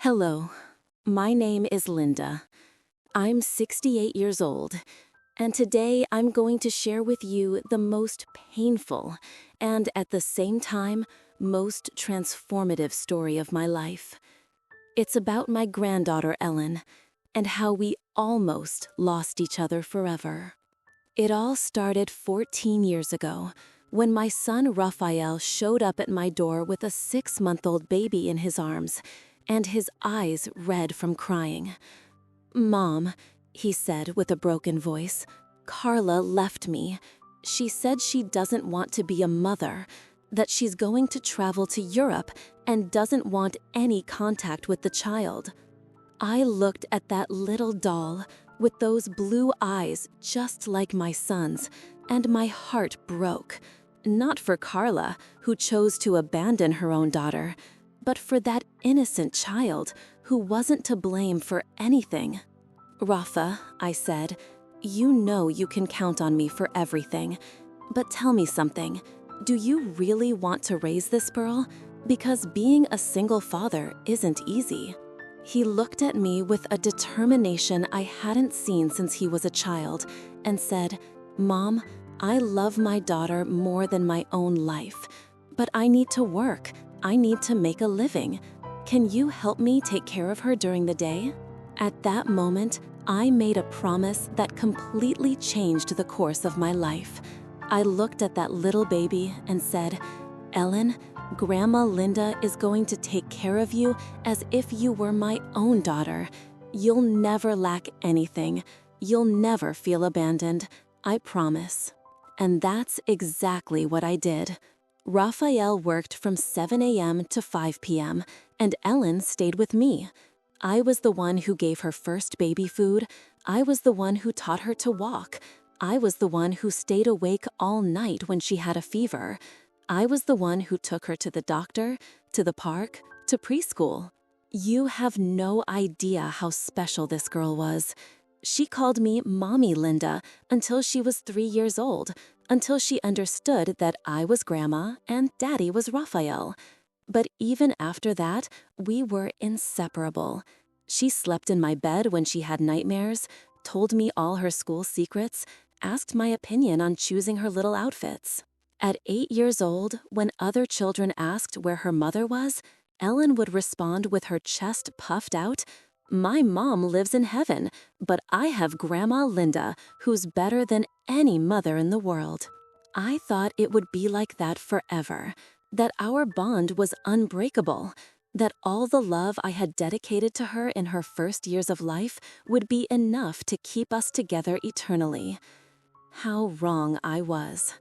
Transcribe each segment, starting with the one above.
Hello, my name is Linda. I'm 68 years old, and today I'm going to share with you the most painful and at the same time most transformative story of my life. It's about my granddaughter Ellen and how we almost lost each other forever. It all started 14 years ago when my son Raphael showed up at my door with a 6-month-old baby in his arms and his eyes red from crying. "Mom," he said with a broken voice, "Carla left me. She said she doesn't want to be a mother, that she's going to travel to Europe and doesn't want any contact with the child." I looked at that little doll with those blue eyes just like my son's, and my heart broke. Not for Carla, who chose to abandon her own daughter, but for that innocent child who wasn't to blame for anything. "Rafa," I said, "you know you can count on me for everything. But tell me something. Do you really want to raise this girl? Because being a single father isn't easy." He looked at me with a determination I hadn't seen since he was a child and said, "Mom, I love my daughter more than my own life, but I need to work. I need to make a living. Can you help me take care of her during the day?" At that moment, I made a promise that completely changed the course of my life. I looked at that little baby and said, "Ellen, Grandma Linda is going to take care of you as if you were my own daughter. You'll never lack anything. You'll never feel abandoned. I promise." And that's exactly what I did. Raphael worked from 7 a.m. to 5 p.m., and Ellen stayed with me. I was the one who gave her first baby food. I was the one who taught her to walk. I was the one who stayed awake all night when she had a fever. I was the one who took her to the doctor, to the park, to preschool. You have no idea how special this girl was. She called me Mommy Linda until she was 3 years old, until she understood that I was Grandma and Daddy was Raphael. But even after that, we were inseparable. She slept in my bed when she had nightmares, told me all her school secrets, asked my opinion on choosing her little outfits. At 8 years old, when other children asked where her mother was, Ellen would respond with her chest puffed out, "My mom lives in heaven, but I have Grandma Linda, who's better than any mother in the world." I thought it would be like that forever, that our bond was unbreakable, that all the love I had dedicated to her in her first years of life would be enough to keep us together eternally. How wrong I was.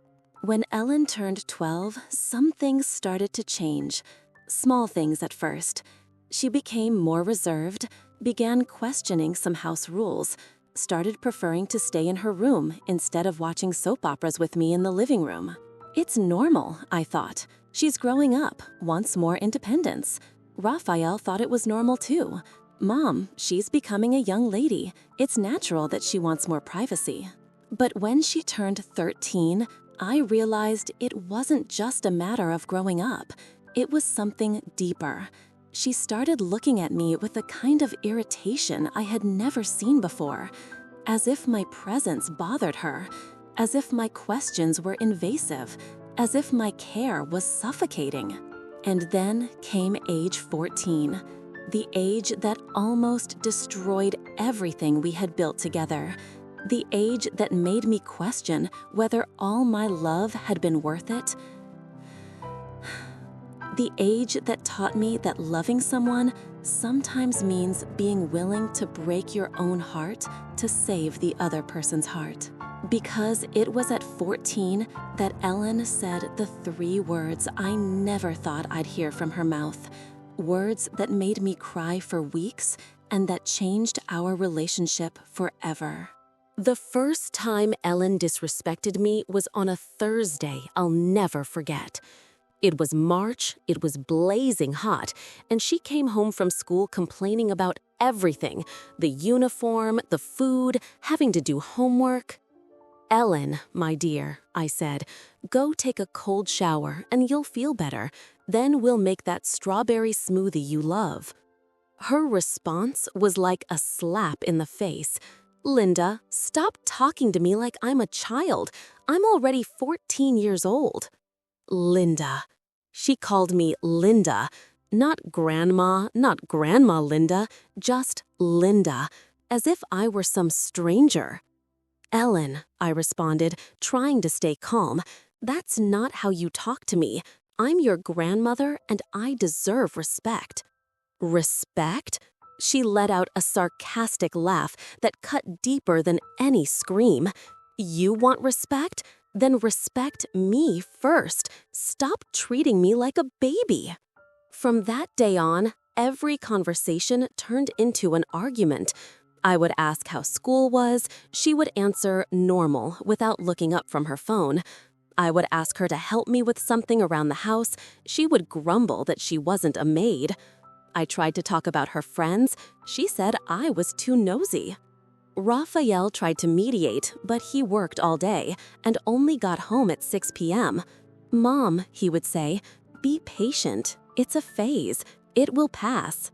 When Ellen turned 12, some things started to change. Small things at first. She became more reserved, began questioning some house rules, started preferring to stay in her room instead of watching soap operas with me in the living room. It's normal, I thought. She's growing up, wants more independence. Raphael thought it was normal too. "Mom, she's becoming a young lady. It's natural that she wants more privacy." But when she turned 13, I realized it wasn't just a matter of growing up. It was something deeper. She started looking at me with a kind of irritation I had never seen before, as if my presence bothered her, as if my questions were invasive, as if my care was suffocating. And then came age 14, the age that almost destroyed everything we had built together. The age that made me question whether all my love had been worth it. The age that taught me that loving someone sometimes means being willing to break your own heart to save the other person's heart. Because it was at 14 that Ellen said the 3 words I never thought I'd hear from her mouth. Words that made me cry for weeks and that changed our relationship forever. The first time Ellen disrespected me was on a Thursday I'll never forget. It was March, it was blazing hot, and she came home from school complaining about everything: the uniform, the food, having to do homework. "Ellen, my dear," I said, "go take a cold shower and you'll feel better. Then we'll make that strawberry smoothie you love." Her response was like a slap in the face. "Linda, stop talking to me like I'm a child. I'm already 14 years old." Linda. She called me Linda. Not Grandma, not Grandma Linda, just Linda, as if I were some stranger. "Ellen," I responded, trying to stay calm, "that's not how you talk to me. I'm your grandmother and I deserve respect." "Respect?" She let out a sarcastic laugh that cut deeper than any scream. "You want respect? Then respect me first. Stop treating me like a baby." From that day on, every conversation turned into an argument. I would ask how school was. She would answer normal without looking up from her phone. I would ask her to help me with something around the house. She would grumble that she wasn't a maid. I tried to talk about her friends. She said I was too nosy. Raphael tried to mediate, but he worked all day and only got home at 6 p.m. "Mom," he would say, "be patient. It's a phase. It will pass."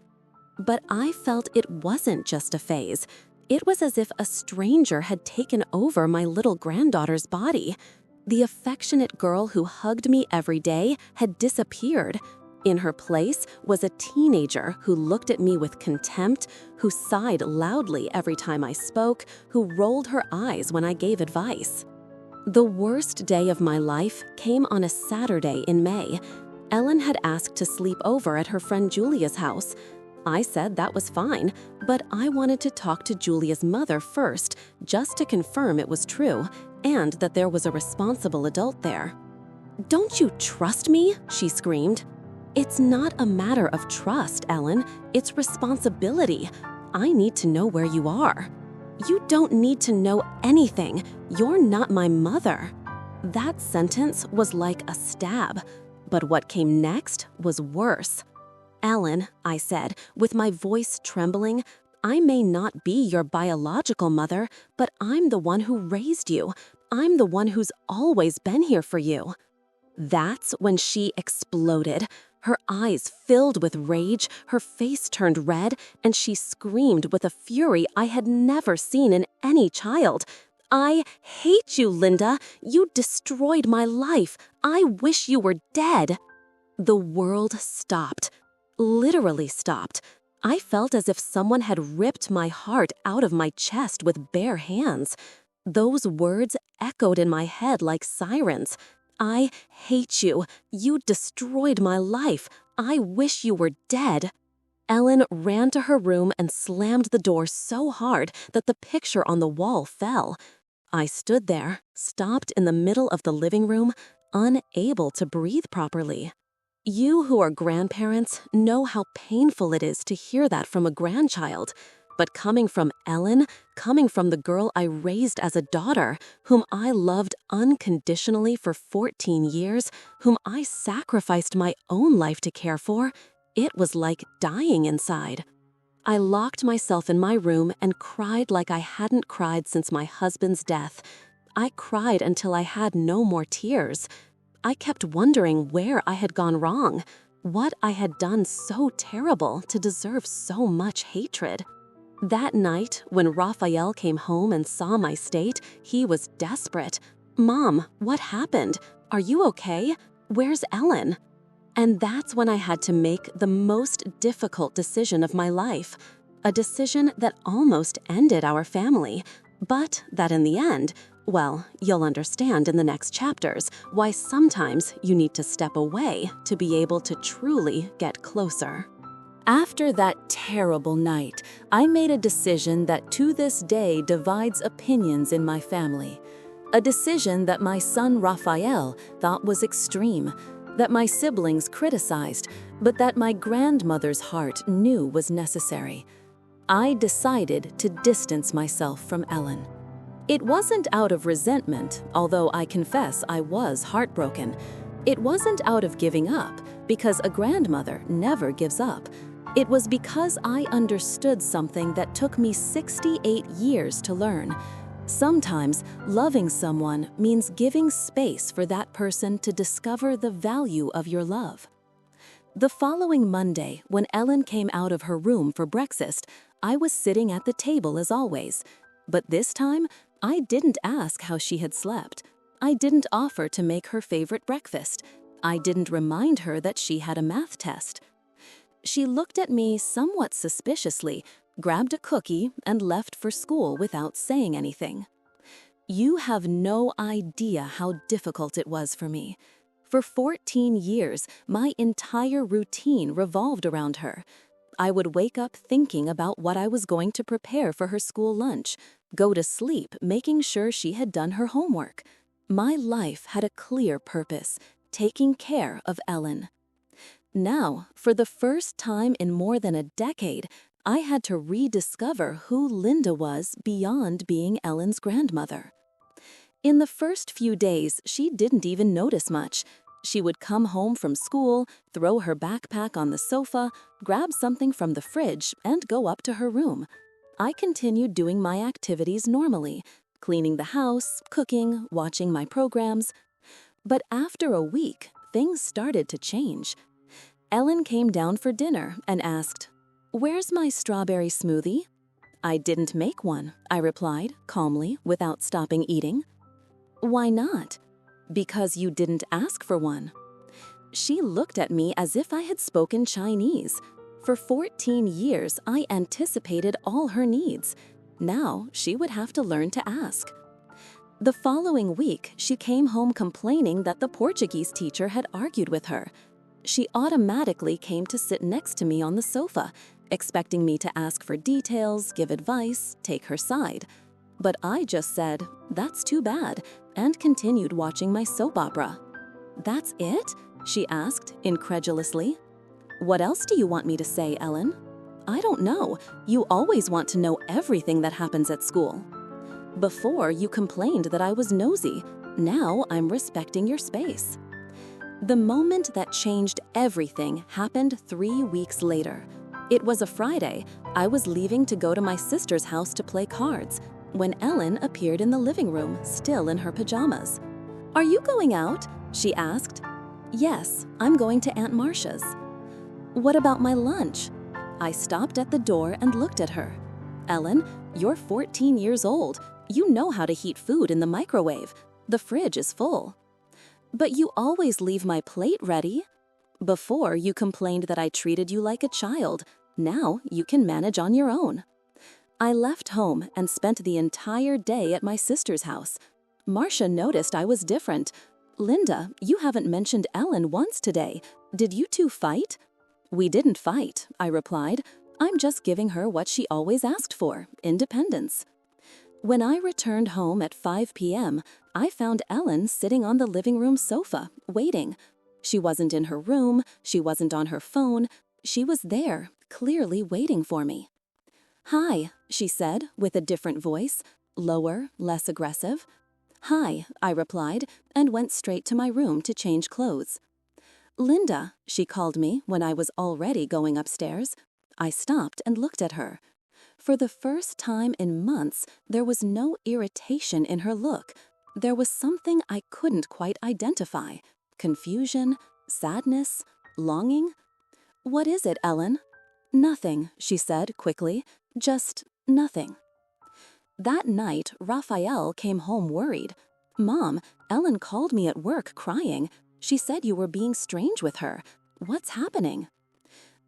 But I felt it wasn't just a phase. It was as if a stranger had taken over my little granddaughter's body. The affectionate girl who hugged me every day had disappeared. In her place was a teenager who looked at me with contempt, who sighed loudly every time I spoke, who rolled her eyes when I gave advice. The worst day of my life came on a Saturday in May. Ellen had asked to sleep over at her friend Julia's house. I said that was fine, but I wanted to talk to Julia's mother first, just to confirm it was true, and that there was a responsible adult there. "Don't you trust me?" she screamed. "It's not a matter of trust, Ellen. It's responsibility. I need to know where you are." "You don't need to know anything. You're not my mother." That sentence was like a stab, but what came next was worse. "Ellen," I said, with my voice trembling, "I may not be your biological mother, but I'm the one who raised you. I'm the one who's always been here for you." That's when she exploded. Her eyes filled with rage, her face turned red, and she screamed with a fury I had never seen in any child. "I hate you, Linda. You destroyed my life. I wish you were dead." The world stopped. Literally stopped. I felt as if someone had ripped my heart out of my chest with bare hands. Those words echoed in my head like sirens. "I hate you. You destroyed my life. I wish you were dead." Ellen ran to her room and slammed the door so hard that the picture on the wall fell. I stood there, stopped in the middle of the living room, unable to breathe properly. You who are grandparents know how painful it is to hear that from a grandchild. But coming from Ellen, coming from the girl I raised as a daughter, whom I loved unconditionally for 14 years, whom I sacrificed my own life to care for, it was like dying inside. I locked myself in my room and cried like I hadn't cried since my husband's death. I cried until I had no more tears. I kept wondering where I had gone wrong, what I had done so terrible to deserve so much hatred. That night, when Raphael came home and saw my state, he was desperate. "Mom, what happened? Are you okay? Where's Ellen?" And that's when I had to make the most difficult decision of my life, a decision that almost ended our family, but that in the end, well, you'll understand in the next chapters why sometimes you need to step away to be able to truly get closer. After that terrible night, I made a decision that to this day divides opinions in my family. A decision that my son Raphael thought was extreme, that my siblings criticized, but that my grandmother's heart knew was necessary. I decided to distance myself from Ellen. It wasn't out of resentment, although I confess I was heartbroken. It wasn't out of giving up, because a grandmother never gives up. It was because I understood something that took me 68 years to learn. Sometimes loving someone means giving space for that person to discover the value of your love. The following Monday, when Ellen came out of her room for breakfast, I was sitting at the table as always. But this time, I didn't ask how she had slept. I didn't offer to make her favorite breakfast. I didn't remind her that she had a math test. She looked at me somewhat suspiciously, grabbed a cookie, and left for school without saying anything. You have no idea how difficult it was for me. For 14 years, my entire routine revolved around her. I would wake up thinking about what I was going to prepare for her school lunch, go to sleep making sure she had done her homework. My life had a clear purpose, taking care of Ellen. Now, for the first time in more than a decade, I had to rediscover who Linda was beyond being Ellen's grandmother. In the first few days, she didn't even notice much. She would come home from school, throw her backpack on the sofa, grab something from the fridge, and go up to her room. I continued doing my activities normally, cleaning the house, cooking, watching my programs. But after a week, things started to change. Ellen came down for dinner and asked, "Where's my strawberry smoothie?" "I didn't make one," I replied, calmly, without stopping eating. "Why not?" "Because you didn't ask for one." She looked at me as if I had spoken Chinese. For 14 years, I anticipated all her needs. Now, she would have to learn to ask. The following week, she came home complaining that the Portuguese teacher had argued with her. She automatically came to sit next to me on the sofa, expecting me to ask for details, give advice, take her side. But I just said, "That's too bad," and continued watching my soap opera. "That's it?" she asked, incredulously. "What else do you want me to say, Ellen?" "I don't know. You always want to know everything that happens at school." "Before, you complained that I was nosy. Now I'm respecting your space." The moment that changed everything happened 3 weeks later. It was a Friday. I was leaving to go to my sister's house to play cards, when Ellen appeared in the living room, still in her pajamas. "Are you going out?" she asked. "Yes, I'm going to Aunt Marcia's." "What about my lunch?" I stopped at the door and looked at her. "Ellen, you're 14 years old. You know how to heat food in the microwave. The fridge is full." "But you always leave my plate ready." "Before, you complained that I treated you like a child. Now you can manage on your own." I left home and spent the entire day at my sister's house. Marcia noticed I was different. "Linda, you haven't mentioned Ellen once today. Did you two fight?" "We didn't fight," I replied. "I'm just giving her what she always asked for, independence." When I returned home at 5 p.m., I found Ellen sitting on the living room sofa, waiting. She wasn't in her room, she wasn't on her phone. She was there, clearly waiting for me. "Hi," she said, with a different voice, lower, less aggressive. "Hi," I replied, and went straight to my room to change clothes. "Linda," she called me when I was already going upstairs. I stopped and looked at her. For the first time in months, there was no irritation in her look. There was something I couldn't quite identify. Confusion, sadness, longing. "What is it, Ellen?" "Nothing," she said quickly. "Just nothing." That night, Raphael came home worried. "Mom, Ellen called me at work crying. She said you were being strange with her. What's happening?"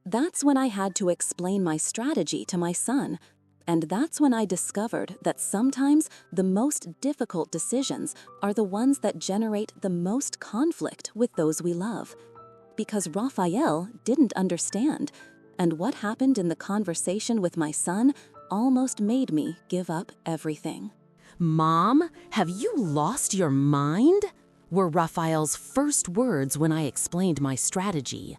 That's when I had to explain my strategy to my son. And that's when I discovered that sometimes the most difficult decisions are the ones that generate the most conflict with those we love. Because Raphael didn't understand. And what happened in the conversation with my son almost made me give up everything. "Mom, have you lost your mind?" were Raphael's first words when I explained my strategy.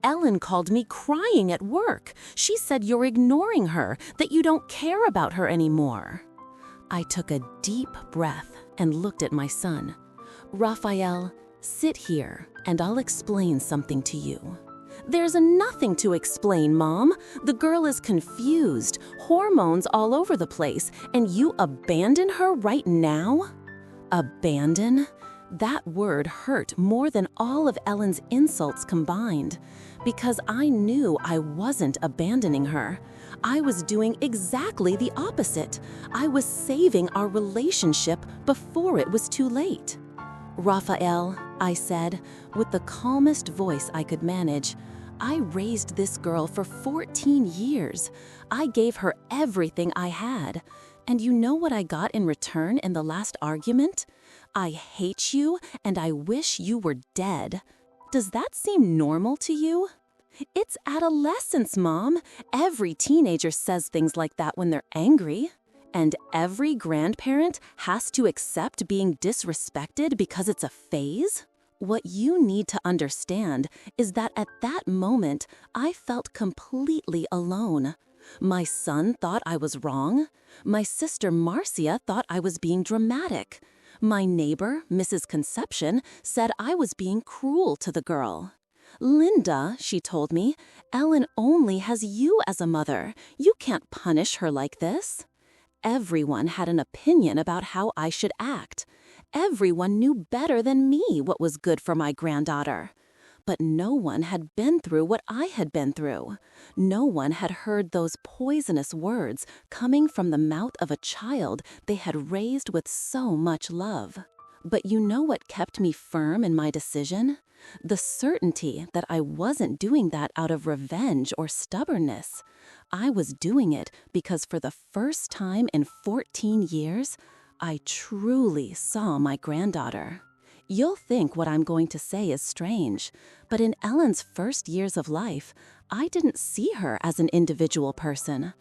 "Ellen called me crying at work. She said you're ignoring her, that you don't care about her anymore." I took a deep breath and looked at my son. "Raphael, sit here and I'll explain something to you." "There's nothing to explain, Mom. The girl is confused, hormones all over the place, and you abandon her right now?" "Abandon? That word hurt more than all of Ellen's insults combined, because I knew I wasn't abandoning her. I was doing exactly the opposite. I was saving our relationship before it was too late. "Raphael," I said, with the calmest voice I could manage, "I raised this girl for 14 years. I gave her everything I had. And you know what I got in return in the last argument? I hate you and I wish you were dead. Does that seem normal to you?" "It's adolescence, Mom. Every teenager says things like that when they're angry. And every grandparent has to accept being disrespected because it's a phase?" What you need to understand is that at that moment, I felt completely alone. My son thought I was wrong. My sister Marcia thought I was being dramatic. My neighbor, Mrs. Conception, said I was being cruel to the girl. "Linda," she told me, "Ellen only has you as a mother. You can't punish her like this." Everyone had an opinion about how I should act. Everyone knew better than me what was good for my granddaughter. But no one had been through what I had been through. No one had heard those poisonous words coming from the mouth of a child they had raised with so much love. But you know what kept me firm in my decision? The certainty that I wasn't doing that out of revenge or stubbornness. I was doing it because for the first time in 14 years, I truly saw my granddaughter. You'll think what I'm going to say is strange, but in Ellen's first years of life, I didn't see her as an individual person.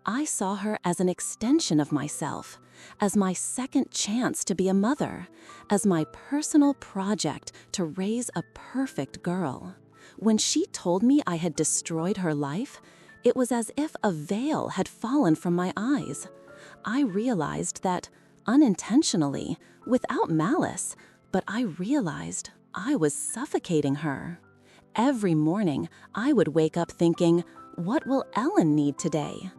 I saw her as an extension of myself, as my second chance to be a mother, as my personal project to raise a perfect girl. When she told me I had destroyed her life, it was as if a veil had fallen from my eyes. I realized that, unintentionally, without malice, but I realized I was suffocating her. Every morning, I would wake up thinking, what will Ellen need today?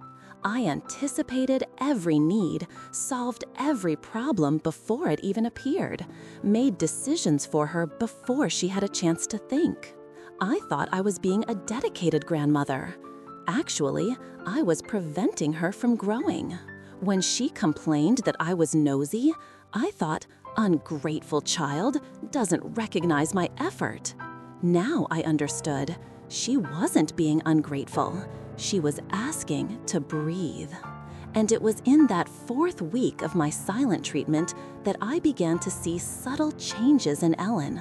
I anticipated every need, solved every problem before it even appeared, made decisions for her before she had a chance to think. I thought I was being a dedicated grandmother. Actually, I was preventing her from growing. When she complained that I was nosy, I thought, ungrateful child, doesn't recognize my effort. Now I understood. She wasn't being ungrateful. She was asking to breathe. And it was in that 4th week of my silent treatment that I began to see subtle changes in Ellen.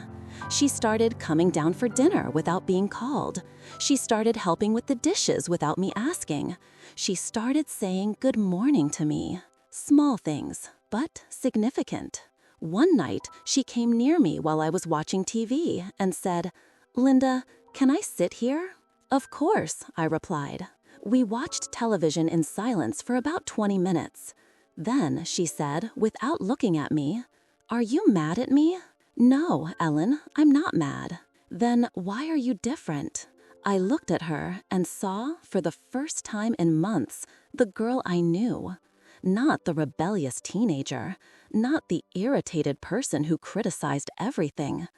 She started coming down for dinner without being called. She started helping with the dishes without me asking. She started saying good morning to me. Small things, but significant. One night, she came near me while I was watching TV and said, "Linda, can I sit here?" "Of course," I replied. We watched television in silence for about 20 minutes. Then she said, without looking at me, "Are you mad at me?" "No, Ellen, I'm not mad." "Then why are you different?" I looked at her and saw, for the first time in months, the girl I knew. Not the rebellious teenager, not the irritated person who criticized everything.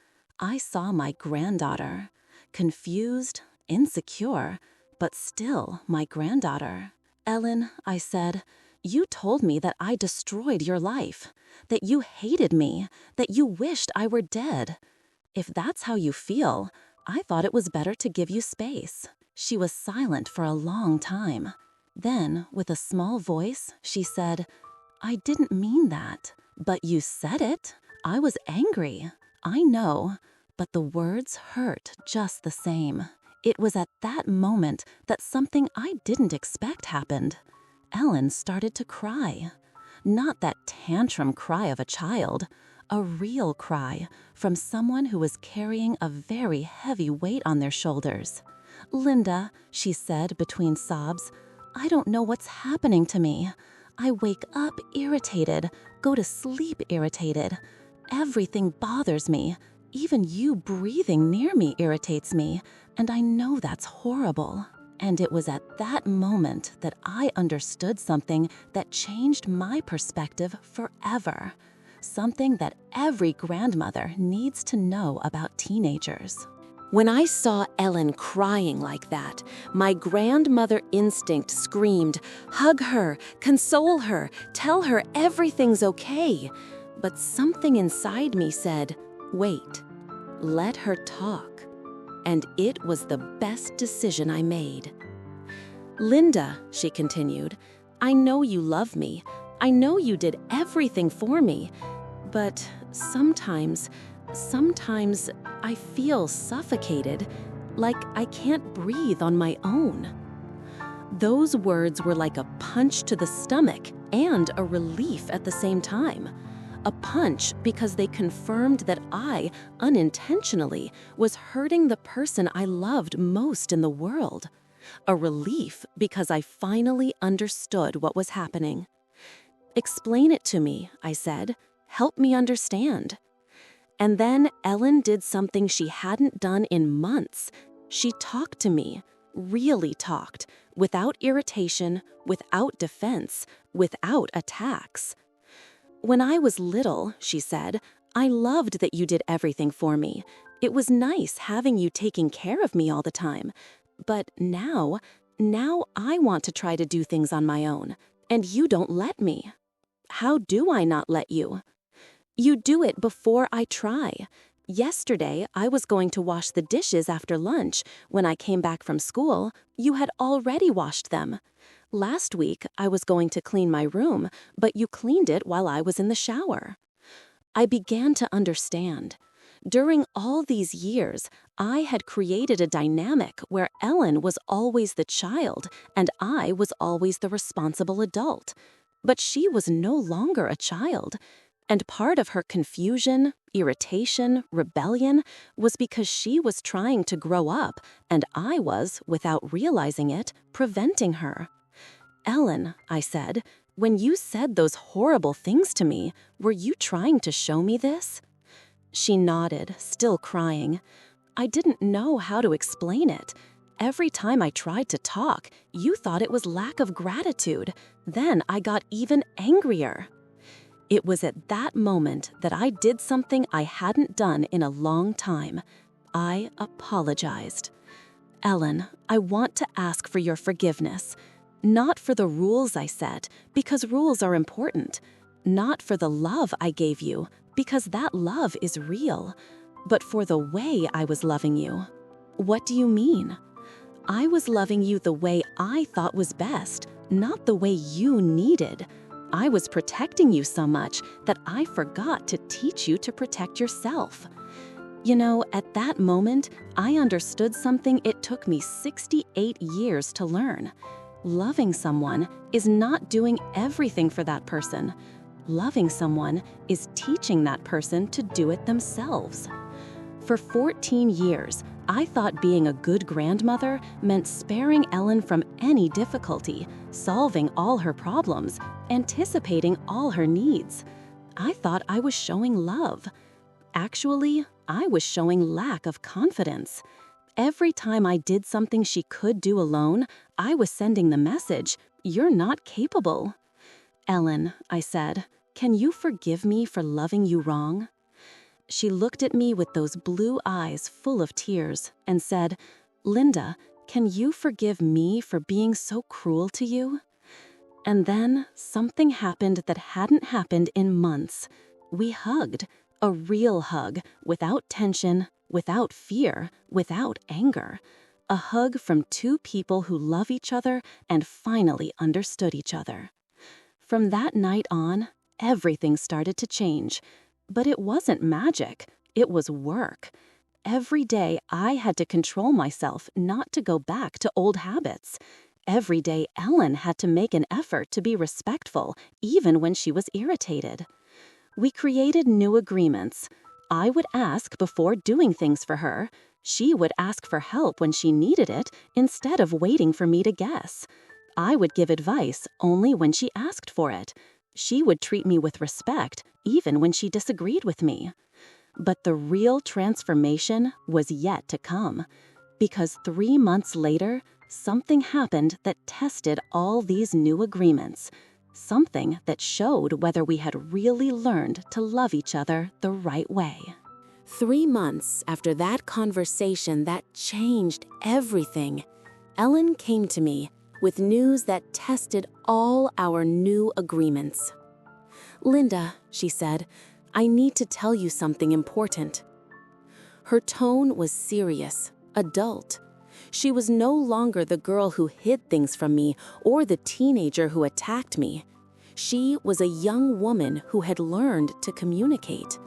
I saw my granddaughter, confused, insecure, but still my granddaughter. "Ellen," I said, "you told me that I destroyed your life, that you hated me, that you wished I were dead. If that's how you feel, I thought it was better to give you space." She was silent for a long time. Then, with a small voice, she said, "I didn't mean that." "But you said it." "I was angry." "I know, but the words hurt just the same." It was at that moment that something I didn't expect happened. Ellen started to cry. Not that tantrum cry of a child, a real cry from someone who was carrying a very heavy weight on their shoulders. "Linda," she said between sobs, "I don't know what's happening to me. I wake up irritated, go to sleep irritated. Everything bothers me. Even you breathing near me irritates me, and I know that's horrible." And it was at that moment that I understood something that changed my perspective forever. something that every grandmother needs to know about teenagers. When I saw Ellen crying like that, my grandmother instinct screamed, "Hug her, console her, tell her everything's okay." But something inside me said, "Wait, let her talk." And it was the best decision I made. "Linda," she continued, "I know you love me. I know you did everything for me. But sometimes I feel suffocated, like I can't breathe on my own." Those words were like a punch to the stomach and a relief at the same time. A punch because they confirmed that I, unintentionally, was hurting the person I loved most in the world. A relief because I finally understood what was happening. "Explain it to me," I said. "Help me understand." And then Ellen did something she hadn't done in months. She talked to me, really talked, without irritation, without defense, without attacks. "When I was little," she said, "I loved that you did everything for me. It was nice having you taking care of me all the time. But now I want to try to do things on my own, and you don't let me." "How do I not let you?" "You do it before I try. Yesterday, I was going to wash the dishes after lunch. When I came back from school, you had already washed them. Last week, I was going to clean my room, but you cleaned it while I was in the shower." I began to understand. During all these years, I had created a dynamic where Ellen was always the child and I was always the responsible adult. But she was no longer a child. And part of her confusion, irritation, rebellion was because she was trying to grow up and I was, without realizing it, preventing her. "Ellen," I said, "when you said those horrible things to me, were you trying to show me this?" She nodded, still crying. I didn't know how to explain it. Every time I tried to talk, you thought it was lack of gratitude. Then I got even angrier. It was at that moment that I did something I hadn't done in a long time. I apologized. "Ellen, I want to ask for your forgiveness. Not for the rules I set, because rules are important. Not for the love I gave you, because that love is real. But for the way I was loving you." "What do you mean?" "I was loving you the way I thought was best, not the way you needed. I was protecting you so much that I forgot to teach you to protect yourself." You know, at that moment, I understood something it took me 68 years to learn. Loving someone is not doing everything for that person. Loving someone is teaching that person to do it themselves. For 14 years, I thought being a good grandmother meant sparing Ellen from any difficulty, solving all her problems, anticipating all her needs. I thought I was showing love. Actually, I was showing lack of confidence. Every time I did something she could do alone, I was sending the message, "You're not capable." "Ellen," I said, "can you forgive me for loving you wrong?" She looked at me with those blue eyes full of tears and said, "Linda, can you forgive me for being so cruel to you?" And then something happened that hadn't happened in months. We hugged, a real hug, without tension, without fear, without anger. A hug from two people who love each other and finally understood each other. From that night on, everything started to change. But it wasn't magic, it was work. Every day I had to control myself not to go back to old habits. Every day Ellen had to make an effort to be respectful, even when she was irritated. We created new agreements. I would ask before doing things for her. She would ask for help when she needed it instead of waiting for me to guess. I would give advice only when she asked for it. She would treat me with respect even when she disagreed with me. But the real transformation was yet to come, because 3 months later, something happened that tested all these new agreements. something that showed whether we had really learned to love each other the right way. 3 months after that conversation that changed everything, Ellen came to me with news that tested all our new agreements. "Linda," she said, "I need to tell you something important." Her tone was serious, adult. She was no longer the girl who hid things from me or the teenager who attacked me. She was a young woman who had learned to communicate.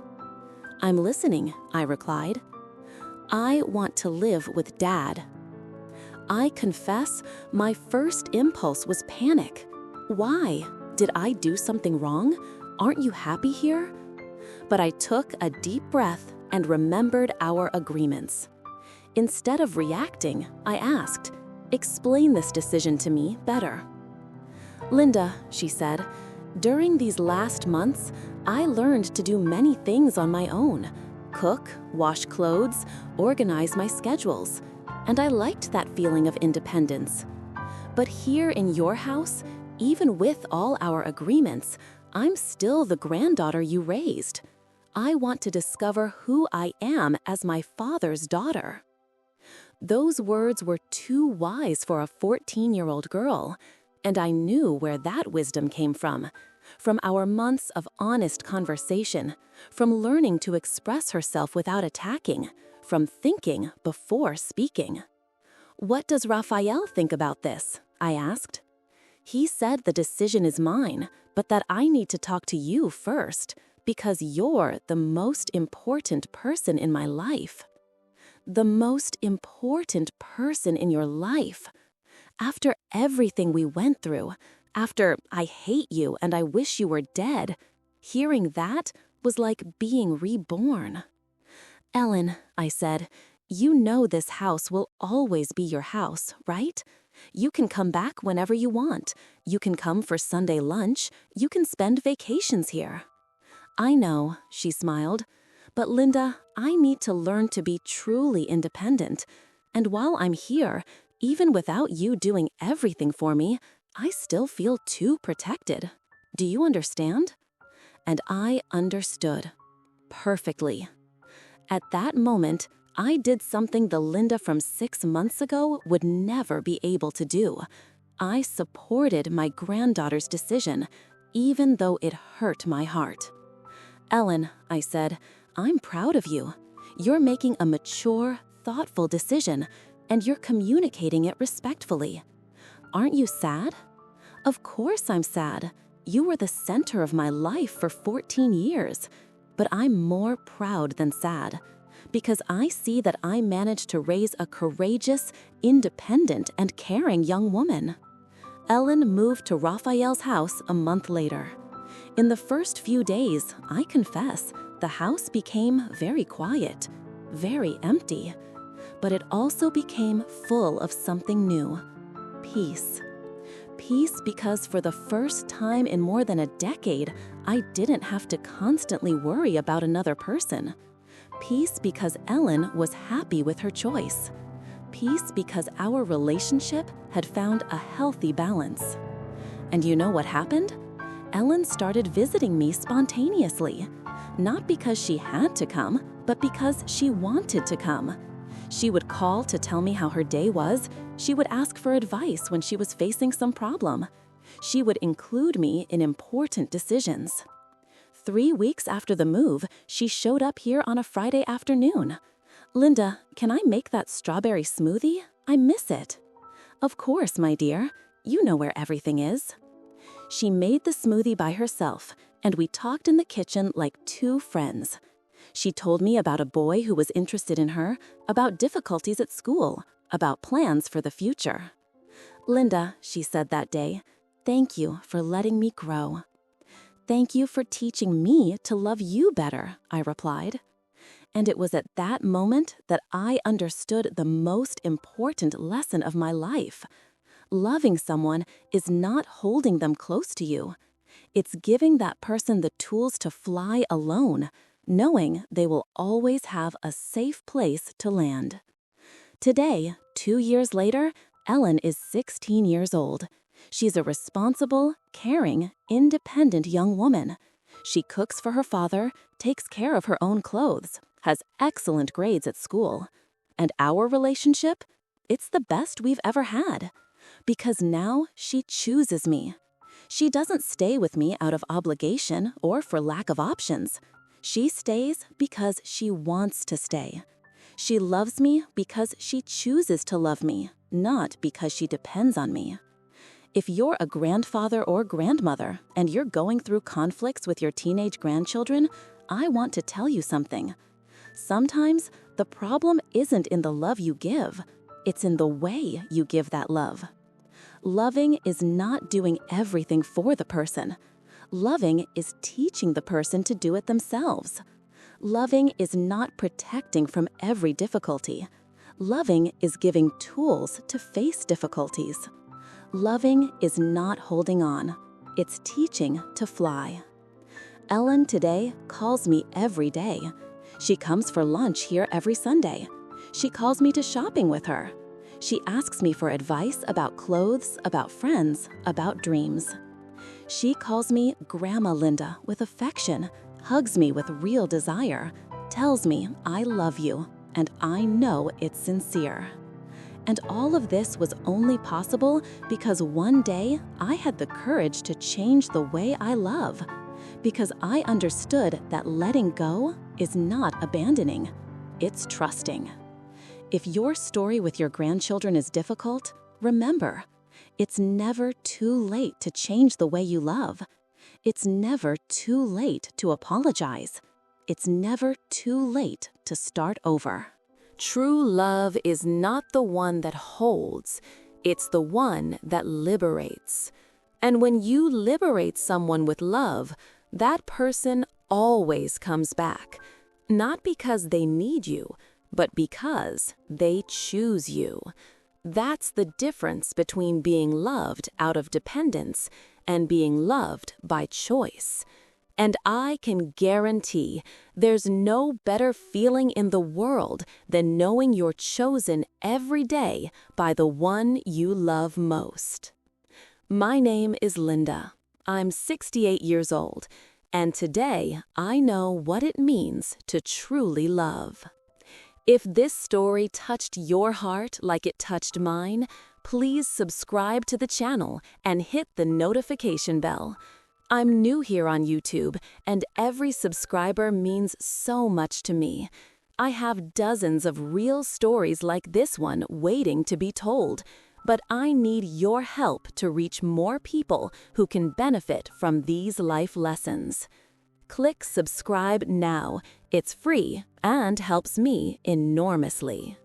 "I'm listening," I replied. "I want to live with Dad." I confess, my first impulse was panic. Why? Did I do something wrong? Aren't you happy here? But I took a deep breath and remembered our agreements. Instead of reacting, I asked, "Explain this decision to me better." "Linda," she said, "during these last months, I learned to do many things on my own. Cook, wash clothes, organize my schedules. And I liked that feeling of independence. But here in your house, even with all our agreements, I'm still the granddaughter you raised. I want to discover who I am as my father's daughter." Those words were too wise for a 14-year-old girl, and I knew where that wisdom came from our months of honest conversation, from learning to express herself without attacking, from thinking before speaking. "What does Raphael think about this?" I asked. "He said the decision is mine, but that I need to talk to you first, because you're the most important person in my life." The most important person in your life. After everything we went through, after "I hate you and I wish you were dead," hearing that was like being reborn. "Ellen," I said, "you know this house will always be your house, right? You can come back whenever you want. You can come for Sunday lunch. You can spend vacations here." "I know," she smiled. "But Linda, I need to learn to be truly independent. And while I'm here, even without you doing everything for me, I still feel too protected. Do you understand?" And I understood. Perfectly. At that moment, I did something the Linda from 6 months ago would never be able to do. I supported my granddaughter's decision, even though it hurt my heart. "Ellen," I said, "I'm proud of you. You're making a mature, thoughtful decision, and you're communicating it respectfully. Aren't you sad?" "Of course I'm sad. You were the center of my life for 14 years. But I'm more proud than sad, because I see that I managed to raise a courageous, independent, and caring young woman." Ellen moved to Raphael's house a month later. In the first few days, I confess, the house became very quiet, very empty. But it also became full of something new: peace. Peace because for the first time in more than a decade, I didn't have to constantly worry about another person. Peace because Ellen was happy with her choice. Peace because our relationship had found a healthy balance. And you know what happened? Ellen started visiting me spontaneously. Not because she had to come, but because she wanted to come. She would call to tell me how her day was. She would ask for advice when she was facing some problem. She would include me in important decisions. 3 weeks after the move, she showed up here on a Friday afternoon. "Linda, can I make that strawberry smoothie? I miss it." "Of course, my dear. You know where everything is." She made the smoothie by herself, and we talked in the kitchen like two friends. She told me about a boy who was interested in her, about difficulties at school, about plans for the future. "Linda," she said that day, "thank you for letting me grow." "Thank you for teaching me to love you better," I replied. And it was at that moment that I understood the most important lesson of my life. Loving someone is not holding them close to you. It's giving that person the tools to fly alone, knowing they will always have a safe place to land. Today, 2 years later, Ellen is 16 years old. She's a responsible, caring, independent young woman. She cooks for her father, takes care of her own clothes, has excellent grades at school. And our relationship? It's the best we've ever had. Because now she chooses me. She doesn't stay with me out of obligation or for lack of options. She stays because she wants to stay. She loves me because she chooses to love me, not because she depends on me. If you're a grandfather or grandmother and you're going through conflicts with your teenage grandchildren, I want to tell you something. Sometimes the problem isn't in the love you give, it's in the way you give that love. Loving is not doing everything for the person. Loving is teaching the person to do it themselves. Loving is not protecting from every difficulty. Loving is giving tools to face difficulties. Loving is not holding on. It's teaching to fly. Ellen today calls me every day. She comes for lunch here every Sunday. She calls me to shopping with her. She asks me for advice about clothes, about friends, about dreams. She calls me Grandma Linda with affection, hugs me with real desire, tells me I love you, and I know it's sincere. And all of this was only possible because one day I had the courage to change the way I love. Because I understood that letting go is not abandoning, it's trusting. If your story with your grandchildren is difficult, remember, it's never too late to change the way you love. It's never too late to apologize. It's never too late to start over. True love is not the one that holds, it's the one that liberates. And when you liberate someone with love, that person always comes back, not because they need you, but because they choose you. That's the difference between being loved out of dependence and being loved by choice. And I can guarantee there's no better feeling in the world than knowing you're chosen every day by the one you love most. My name is Linda. I'm 68 years old, and today I know what it means to truly love. If this story touched your heart like it touched mine, please subscribe to the channel and hit the notification bell. I'm new here on YouTube, and every subscriber means so much to me. I have dozens of real stories like this one waiting to be told, but I need your help to reach more people who can benefit from these life lessons. Click subscribe now. It's free and helps me enormously.